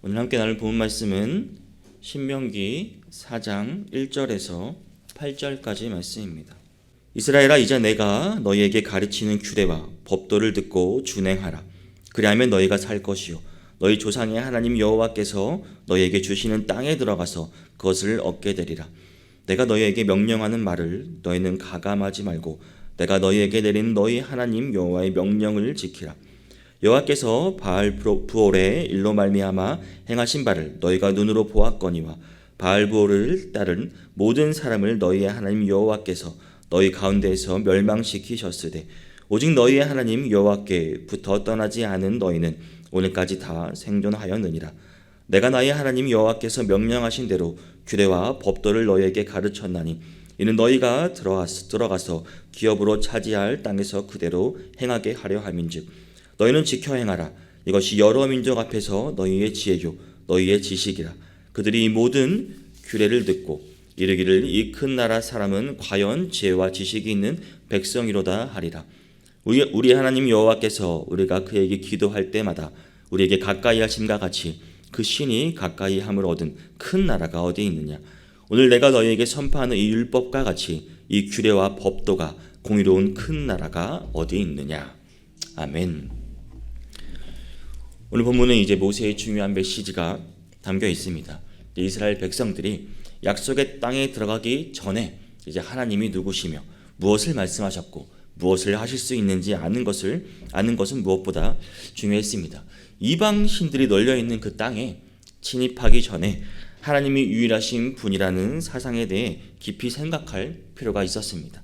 오늘 함께 나눌 본문 말씀은 신명기 4장 1절에서 8절까지 말씀입니다. 이스라엘아, 이제 내가 너희에게 가르치는 규례와 법도를 듣고 준행하라. 그리하면 너희가 살 것이요 너희 조상의 하나님 여호와께서 너희에게 주시는 땅에 들어가서 그것을 얻게 되리라. 내가 너희에게 명령하는 말을 너희는 가감하지 말고 내가 너희에게 내린 너희 하나님 여호와의 명령을 지키라. 여호와께서 바알 부올의 일로 말미암아 행하신 바를 너희가 눈으로 보았거니와 바알 부올을 따른 모든 사람을 너희의 하나님 여호와께서 너희 가운데에서 멸망시키셨으되 오직 너희의 하나님 여호와께부터 떠나지 않은 너희는 오늘까지 다 생존하였느니라. 내가 나의 하나님 여호와께서 명령하신 대로 규례와 법도를 너희에게 가르쳤나니 이는 너희가 들어가서 기업으로 차지할 땅에서 그대로 행하게 하려 함인즉 너희는 지켜 행하라. 이것이 여러 민족 앞에서 너희의 지혜요 너희의 지식이라. 그들이 이 모든 규례를 듣고 이르기를 이 큰 나라 사람은 과연 지혜와 지식이 있는 백성이로다 하리라. 우리 하나님 여호와께서 우리가 그에게 기도할 때마다 우리에게 가까이 하심과 같이 그 신이 가까이 함을 얻은 큰 나라가 어디 있느냐. 오늘 내가 너희에게 선포하는 이 율법과 같이 이 규례와 법도가 공의로운 큰 나라가 어디 있느냐. 아멘. 오늘 본문은 이제 모세의 중요한 메시지가 담겨 있습니다. 이스라엘 백성들이 약속의 땅에 들어가기 전에 이제 하나님이 누구시며 무엇을 말씀하셨고 무엇을 하실 수 있는지 아는 것은 무엇보다 중요했습니다. 이방 신들이 널려 있는 그 땅에 진입하기 전에 하나님이 유일하신 분이라는 사상에 대해 깊이 생각할 필요가 있었습니다.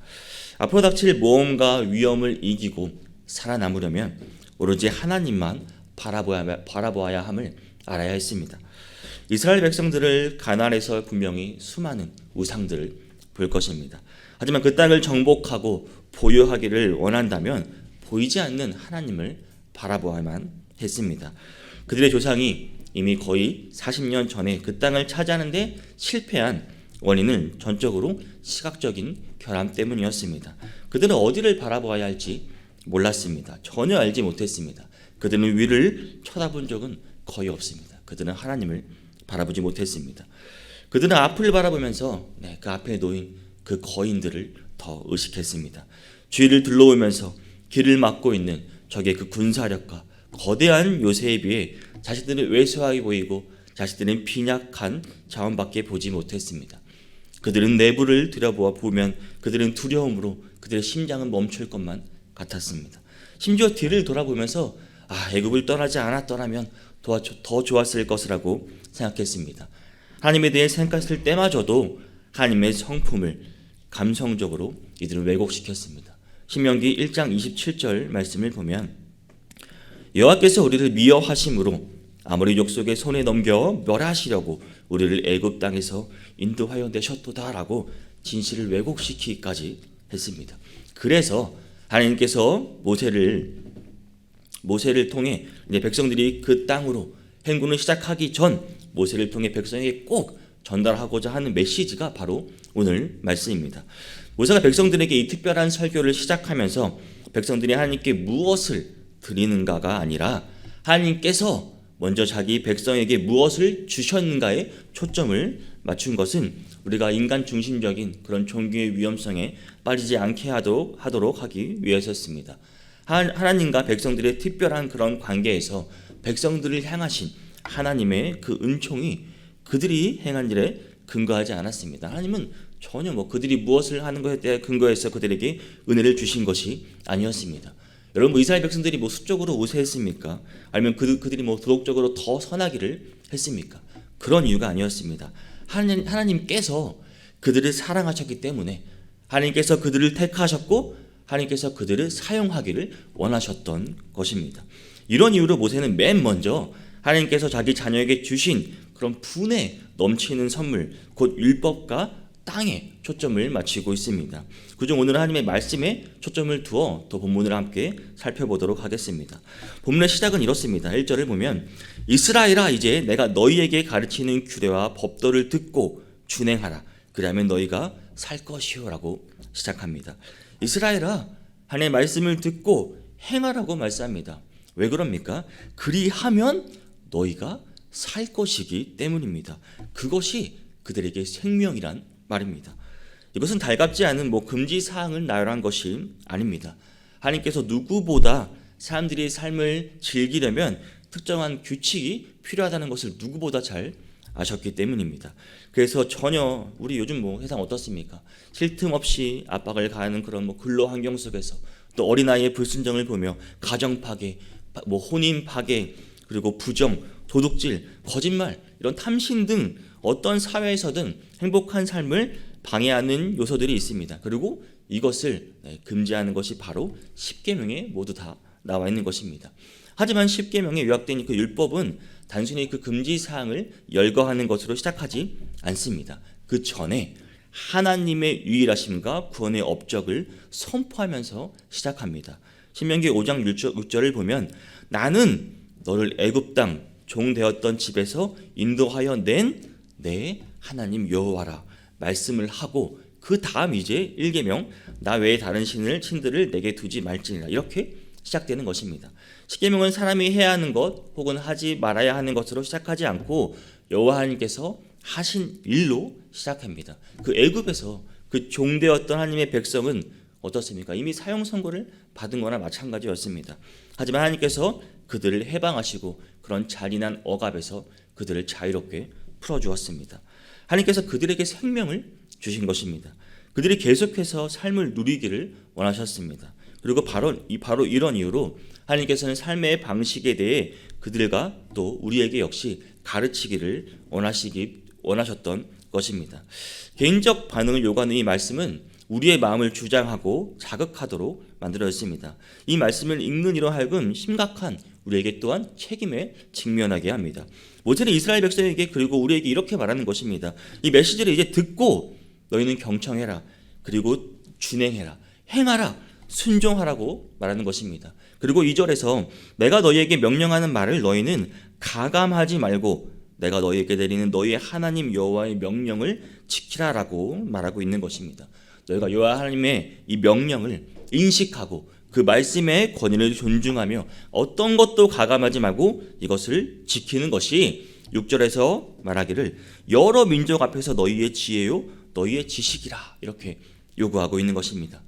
앞으로 닥칠 모험과 위험을 이기고 살아남으려면 오로지 하나님만 바라보아야 함을 알아야 했습니다. 이스라엘 백성들을 가나안에서 분명히 수많은 우상들을 볼 것입니다. 하지만 그 땅을 정복하고 보유하기를 원한다면 보이지 않는 하나님을 바라보아야만 했습니다. 그들의 조상이 이미 거의 40년 전에 그 땅을 차지하는데 실패한 원인은 전적으로 시각적인 결함 때문이었습니다. 그들은 어디를 바라보아야 할지 몰랐습니다. 전혀 알지 못했습니다. 그들은 위를 쳐다본 적은 거의 없습니다. 그들은 하나님을 바라보지 못했습니다. 그들은 앞을 바라보면서 그 앞에 놓인 그 거인들을 더 의식했습니다. 주위를 둘러보면서 길을 막고 있는 적의 그 군사력과 거대한 요새에 비해 자신들은 왜소하게 보이고 자신들은 빈약한 자원밖에 보지 못했습니다. 그들은 내부를 들여보면 그들은 두려움으로 그들의 심장은 멈출 것만 같았습니다. 심지어 뒤를 돌아보면서 애굽을 떠나지 않았더라면 더 좋았을 것이라고 생각했습니다. 하나님에 대해 생각했을 때마저도 하나님의 성품을 감성적으로 이들은 왜곡시켰습니다. 신명기 1장 27절 말씀을 보면 여호와께서 우리를 미워하심으로 아모리 족속의 손에 넘겨 멸하시려고 우리를 애굽 땅에서 인도하여 내셨도다라고 진실을 왜곡시키기까지 했습니다. 그래서 하나님께서 모세를 통해 이제 백성들이 그 땅으로 행군을 시작하기 전 모세를 통해 백성에게 꼭 전달하고자 하는 메시지가 바로 오늘 말씀입니다. 모세가 백성들에게 이 특별한 설교를 시작하면서 백성들이 하나님께 무엇을 드리는가가 아니라 하나님께서 먼저 자기 백성에게 무엇을 주셨는가에 초점을 맞춘 것은 우리가 인간 중심적인 그런 종교의 위험성에 빠지지 않게 하도록 하기 위해서였습니다. 하나님과 백성들의 특별한 그런 관계에서 백성들을 향하신 하나님의 그 은총이 그들이 행한 일에 근거하지 않았습니다. 하나님은 전혀 그들이 무엇을 하는 것에 대해 근거해서 그들에게 은혜를 주신 것이 아니었습니다. 여러분, 이스라엘 백성들이 수적으로 우세했습니까? 아니면 그들이 도덕적으로 더 선하기를 했습니까? 그런 이유가 아니었습니다. 하나님께서 그들을 사랑하셨기 때문에 하나님께서 그들을 택하셨고 하나님께서 그들을 사용하기를 원하셨던 것입니다. 이런 이유로 모세는 맨 먼저 하나님께서 자기 자녀에게 주신 그런 분에 넘치는 선물, 곧 율법과 땅에 초점을 맞추고 있습니다. 그중 오늘 하나님의 말씀에 초점을 두어 더 본문을 함께 살펴보도록 하겠습니다. 본문의 시작은 이렇습니다. 1절을 보면 이스라엘아, 이제 내가 너희에게 가르치는 규례와 법도를 듣고 준행하라. 그리하면 너희가 살 것이요 라고 시작합니다. 이스라엘아, 하나님의 말씀을 듣고 행하라고 말씀합니다. 왜 그럽니까? 그리하면 너희가 살 것이기 때문입니다. 그것이 그들에게 생명이란 말입니다. 이것은 달갑지 않은 금지 사항을 나열한 것이 아닙니다. 하나님께서 누구보다 사람들이 삶을 즐기려면 특정한 규칙이 필요하다는 것을 누구보다 잘 아셨기 때문입니다. 그래서 전혀 우리 요즘 세상 어떻습니까? 쉴 틈 없이 압박을 가하는 그런 근로 환경 속에서 또 어린아이의 불순종을 보며 가정 파괴, 혼인 파괴, 그리고 부정, 도둑질, 거짓말, 이런 탐심 등 어떤 사회에서든 행복한 삶을 방해하는 요소들이 있습니다. 그리고 이것을 금지하는 것이 바로 십계명에 모두 다 나와 있는 것입니다. 하지만 십계명에 요약된 그 율법은 단순히 그 금지 사항을 열거하는 것으로 시작하지 않습니다. 그 전에 하나님의 유일하심과 구원의 업적을 선포하면서 시작합니다. 신명기 5장 6절을 보면 나는 너를 애굽 땅 종되었던 집에서 인도하여 낸 내 하나님 여호와라 말씀을 하고 그 다음 이제 1계명 나 외에 다른 신들을 내게 두지 말지니라 이렇게 시작되는 것입니다. 10계명은 사람이 해야 하는 것 혹은 하지 말아야 하는 것으로 시작하지 않고 여호와 하나님께서 하신 일로 시작합니다. 그 애굽에서 그 종되었던 하나님의 백성은 어떻습니까? 이미 사형 선고를 받은 거나 마찬가지였습니다. 하지만 하나님께서 그들을 해방하시고 그런 잔인한 억압에서 그들을 자유롭게 풀어주었습니다. 하나님께서 그들에게 생명을 주신 것입니다. 그들이 계속해서 삶을 누리기를 원하셨습니다. 그리고 바로 이런 이유로 하나님께서는 삶의 방식에 대해 그들과 또 우리에게 역시 가르치기를 원하셨던 것입니다. 개인적 반응을 요구하는 이 말씀은 우리의 마음을 주장하고 자극하도록 만들어졌습니다. 이 말씀을 읽는 이로 하여금 심각한 우리에게 또한 책임에 직면하게 합니다. 모세는 이스라엘 백성에게 그리고 우리에게 이렇게 말하는 것입니다. 이 메시지를 이제 듣고 너희는 경청해라. 그리고 준행해라. 행하라. 순종하라고 말하는 것입니다. 그리고 2절에서 내가 너희에게 명령하는 말을 너희는 가감하지 말고 내가 너희에게 내리는 너희의 하나님 여호와의 명령을 지키라라고 말하고 있는 것입니다. 너희가 여호와 하나님의 이 명령을 인식하고 그 말씀의 권위를 존중하며 어떤 것도 가감하지 말고 이것을 지키는 것이 6절에서 말하기를 여러 민족 앞에서 너희의 지혜요 너희의 지식이라 이렇게 요구하고 있는 것입니다.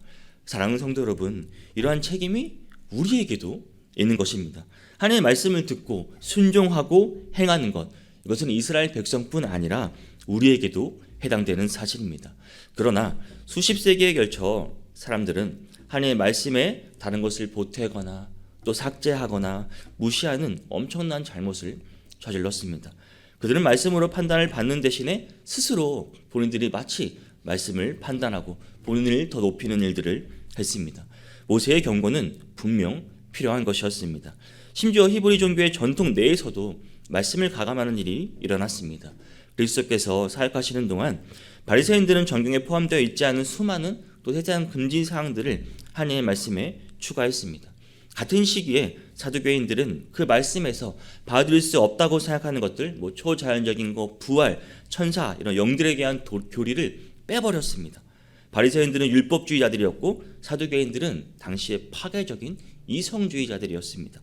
사랑하는 성도 여러분, 이러한 책임이 우리에게도 있는 것입니다. 하나님의 말씀을 듣고 순종하고 행하는 것, 이것은 이스라엘 백성뿐 아니라 우리에게도 해당되는 사실입니다. 그러나 수십 세기에 걸쳐 사람들은 하나님의 말씀에 다른 것을 보태거나 또 삭제하거나 무시하는 엄청난 잘못을 저질렀습니다. 그들은 말씀으로 판단을 받는 대신에 스스로 본인들이 마치 말씀을 판단하고 본인을 더 높이는 일들을 했습니다. 모세의 경고는 분명 필요한 것이었습니다. 심지어 히브리 종교의 전통 내에서도 말씀을 가감하는 일이 일어났습니다. 그리스도께서 사역하시는 동안 바리새인들은 정경에 포함되어 있지 않은 수많은 또 세세한 금지 사항들을 하나님의 말씀에 추가했습니다. 같은 시기에 사두개인들은 그 말씀에서 받아들일 수 없다고 생각하는 것들, 초자연적인 것, 부활, 천사 이런 영들에 대한 교리를 빼버렸습니다. 바리새인들은 율법주의자들이었고 사두개인들은 당시에 파괴적인 이성주의자들이었습니다.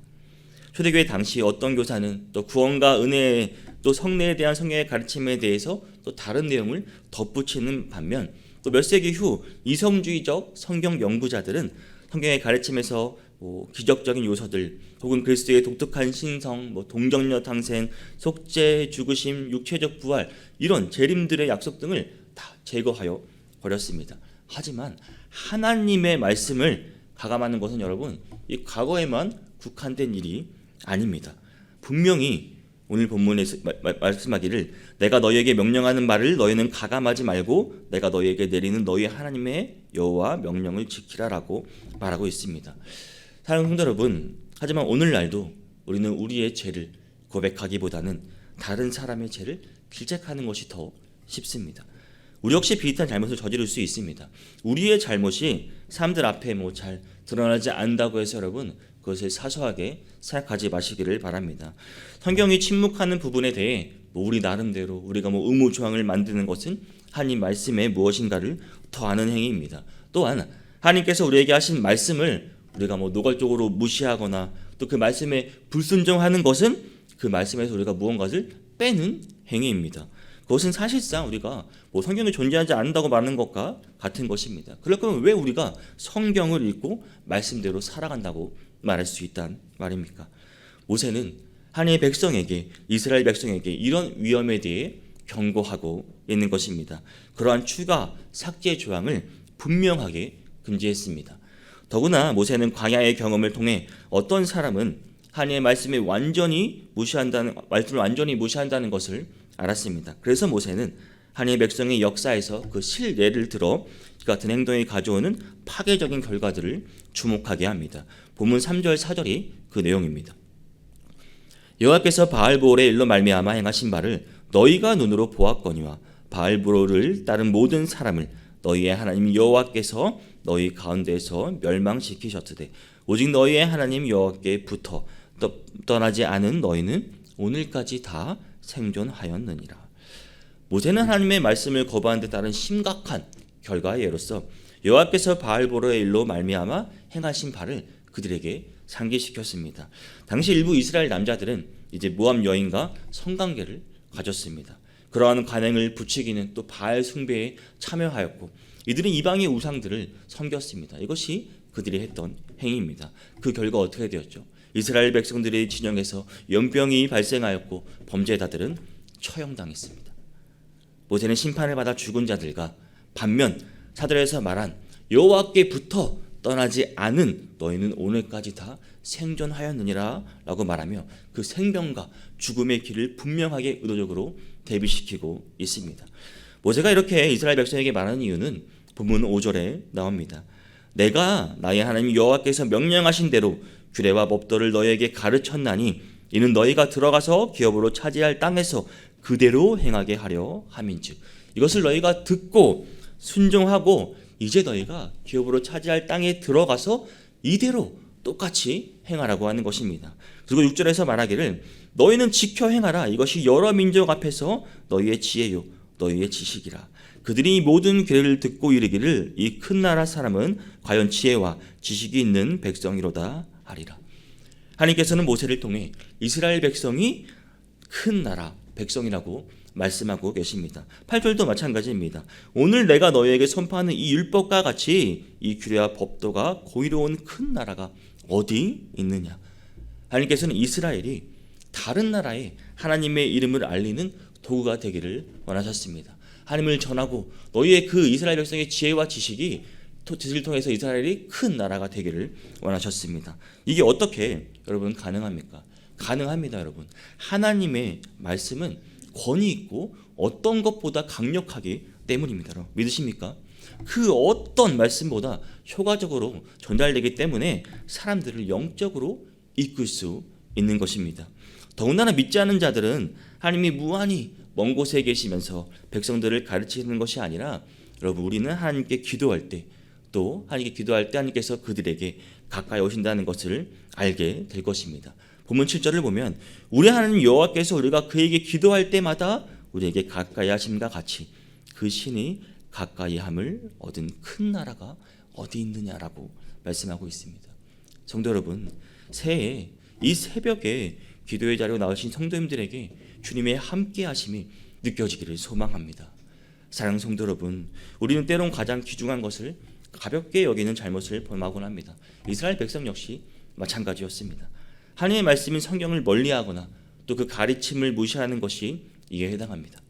초대교회 당시 어떤 교사는 또 구원과 은혜 또 성례에 대한 성경의 가르침에 대해서 또 다른 내용을 덧붙이는 반면 또 몇 세기 후 이성주의적 성경 연구자들은 성경의 가르침에서 기적적인 요소들 혹은 그리스도의 독특한 신성, 동정녀 탄생, 속죄, 죽으심, 육체적 부활 이런 재림들의 약속 등을 다 제거하여 버렸습니다. 하지만 하나님의 말씀을 가감하는 것은 여러분 이 과거에만 국한된 일이 아닙니다. 분명히 오늘 본문에서 말씀하기를 내가 너희에게 명령하는 말을 너희는 가감하지 말고 내가 너희에게 내리는 너희 하나님의 여호와 명령을 지키라라고 말하고 있습니다. 사랑하는 성도 여러분, 하지만 오늘날도 우리는 우리의 죄를 고백하기보다는 다른 사람의 죄를 질책하는 것이 더 쉽습니다. 우리 역시 비슷한 잘못을 저지를 수 있습니다. 우리의 잘못이 사람들 앞에 잘 드러나지 않는다고 해서 여러분 그것을 사소하게 생각하지 마시기를 바랍니다. 성경이 침묵하는 부분에 대해 우리 나름대로 우리가 의무조항을 만드는 것은 하나님 말씀에 무엇인가를 더 아는 행위입니다. 또한 하나님께서 우리에게 하신 말씀을 우리가 노골적으로 무시하거나 또 그 말씀에 불순종하는 것은 그 말씀에서 우리가 무언가를 빼는 행위입니다. 그것은 사실상 우리가 성경에 존재하지 않는다고 말하는 것과 같은 것입니다. 그럴 거면 왜 우리가 성경을 읽고 말씀대로 살아간다고 말할 수 있단 말입니까? 모세는 하나님의 백성에게, 이스라엘 백성에게 이런 위험에 대해 경고하고 있는 것입니다. 그러한 추가 삭제 조항을 분명하게 금지했습니다. 더구나 모세는 광야의 경험을 통해 어떤 사람은 하나님의 말씀을 완전히 무시한다는 것을 알았습니다. 그래서 모세는 하나님의 백성의 역사에서 그 실례를 들어 이 같은 행동이 가져오는 파괴적인 결과들을 주목하게 합니다. 본문 3절 4절이 그 내용입니다. 여호와께서 바알보올의 일로 말미암아 행하신 바를 너희가 눈으로 보았거니와 바알보올을 따른 모든 사람을 너희의 하나님 여호와께서 너희 가운데에서 멸망시키셨으되 오직 너희의 하나님 여호와께 붙어 떠나지 않은 너희는 오늘까지 다 생존하였느니라. 모세는 하나님의 말씀을 거부한 데 따른 심각한 결과의 예로서 여호와께서 바알보올의 일로 말미암아 행하신 바를 그들에게 상기시켰습니다. 당시 일부 이스라엘 남자들은 이제 모압 여인과 성관계를 가졌습니다. 그러한 관행을 부추기는 또 바알 숭배에 참여하였고 이들은 이방의 우상들을 섬겼습니다. 이것이 그들이 했던 행위입니다. 그 결과 어떻게 되었죠? 이스라엘 백성들의 진영에서 연병이 발생하였고 범죄자들은 처형당했습니다. 모세는 심판을 받아 죽은 자들과 반면 사도에서 말한 여호와께 붙어 떠나지 않은 너희는 오늘까지 다 생존하였느니라 라고 말하며 그 생명과 죽음의 길을 분명하게 의도적으로 대비시키고 있습니다. 모세가 이렇게 이스라엘 백성에게 말하는 이유는 본문 5절에 나옵니다. 내가 나의 하나님 여호와께서 명령하신 대로 규례와 법도를 너희에게 가르쳤나니 이는 너희가 들어가서 기업으로 차지할 땅에서 그대로 행하게 하려 함인즉 이것을 너희가 듣고 순종하고 이제 너희가 기업으로 차지할 땅에 들어가서 이대로 똑같이 행하라고 하는 것입니다. 그리고 6절에서 말하기를 너희는 지켜 행하라. 이것이 여러 민족 앞에서 너희의 지혜요 너희의 지식이라. 그들이 이 모든 규례를 듣고 이르기를 이 큰 나라 사람은 과연 지혜와 지식이 있는 백성이로다 하리라. 하나님께서는 모세를 통해 이스라엘 백성이 큰 나라 백성이라고 말씀하고 계십니다. 8절도 마찬가지입니다. 오늘 내가 너희에게 선포하는 이 율법과 같이 이 규례와 법도가 고의로운 큰 나라가 어디 있느냐. 하나님께서는 이스라엘이 다른 나라에 하나님의 이름을 알리는 도구가 되기를 원하셨습니다. 하나님을 전하고 너희의 그 이스라엘 백성의 지혜와 지식이 뜻을 통해서 이스라엘이 큰 나라가 되기를 원하셨습니다. 이게 어떻게 여러분 가능합니까? 가능합니다, 여러분. 하나님의 말씀은 권위 있고 어떤 것보다 강력하기 때문입니다. 여러분. 믿으십니까? 그 어떤 말씀보다 효과적으로 전달되기 때문에 사람들을 영적으로 이끌 수 있는 것입니다. 더군다나 믿지 않는 자들은 하나님이 무한히 먼 곳에 계시면서 백성들을 가르치는 것이 아니라 여러분 우리는 하나님께 기도할 때 또 하나님께 기도할 때 하나님께서 그들에게 가까이 오신다는 것을 알게 될 것입니다. 본문 7절을 보면 우리 하나님 여호와께서 우리가 그에게 기도할 때마다 우리에게 가까이 하심과 같이 그 신이 가까이 함을 얻은 큰 나라가 어디 있느냐라고 말씀하고 있습니다. 성도 여러분, 새해 이 새벽에 기도의 자리로 나오신 성도님들에게 주님의 함께 하심이 느껴지기를 소망합니다. 사랑하는 성도 여러분, 우리는 때론 가장 귀중한 것을 가볍게 여기는 잘못을 범하곤 합니다. 이스라엘 백성 역시 마찬가지였습니다. 하나님의 말씀인 성경을 멀리하거나 또 그 가르침을 무시하는 것이 이에 해당합니다.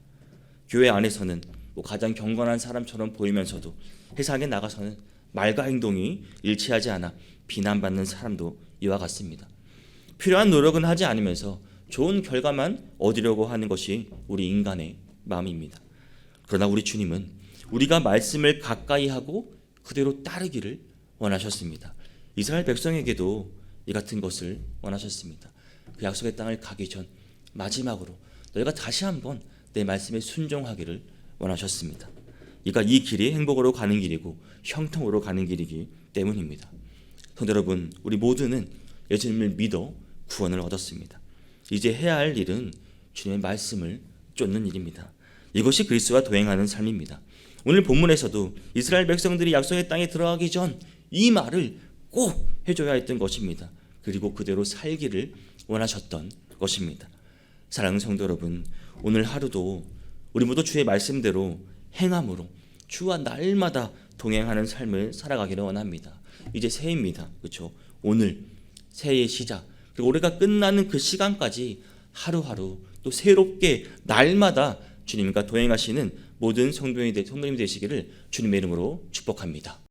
교회 안에서는 가장 경건한 사람처럼 보이면서도 세상에 나가서는 말과 행동이 일치하지 않아 비난받는 사람도 이와 같습니다. 필요한 노력은 하지 않으면서 좋은 결과만 얻으려고 하는 것이 우리 인간의 마음입니다. 그러나 우리 주님은 우리가 말씀을 가까이 하고 그대로 따르기를 원하셨습니다. 이스라엘 백성에게도 이 같은 것을 원하셨습니다. 그 약속의 땅을 가기 전 마지막으로 너희가 다시 한번 내 말씀에 순종하기를 원하셨습니다. 이 길이 행복으로 가는 길이고 형통으로 가는 길이기 때문입니다. 성도 여러분, 우리 모두는 예수님을 믿어 구원을 얻었습니다. 이제 해야 할 일은 주님의 말씀을 쫓는 일입니다. 이것이 그리스도와 동행하는 삶입니다. 오늘 본문에서도 이스라엘 백성들이 약속의 땅에 들어가기 전 이 말을 꼭 해줘야 했던 것입니다. 그리고 그대로 살기를 원하셨던 것입니다. 사랑하는 성도 여러분, 오늘 하루도 우리 모두 주의 말씀대로 행함으로 주와 날마다 동행하는 삶을 살아가기를 원합니다. 이제 새해입니다. 그렇죠? 오늘 새해의 시작, 그리고 올해가 끝나는 그 시간까지 하루하루 또 새롭게 날마다 주님과 동행하시는 모든 성도님이 되시기를 주님의 이름으로 축복합니다.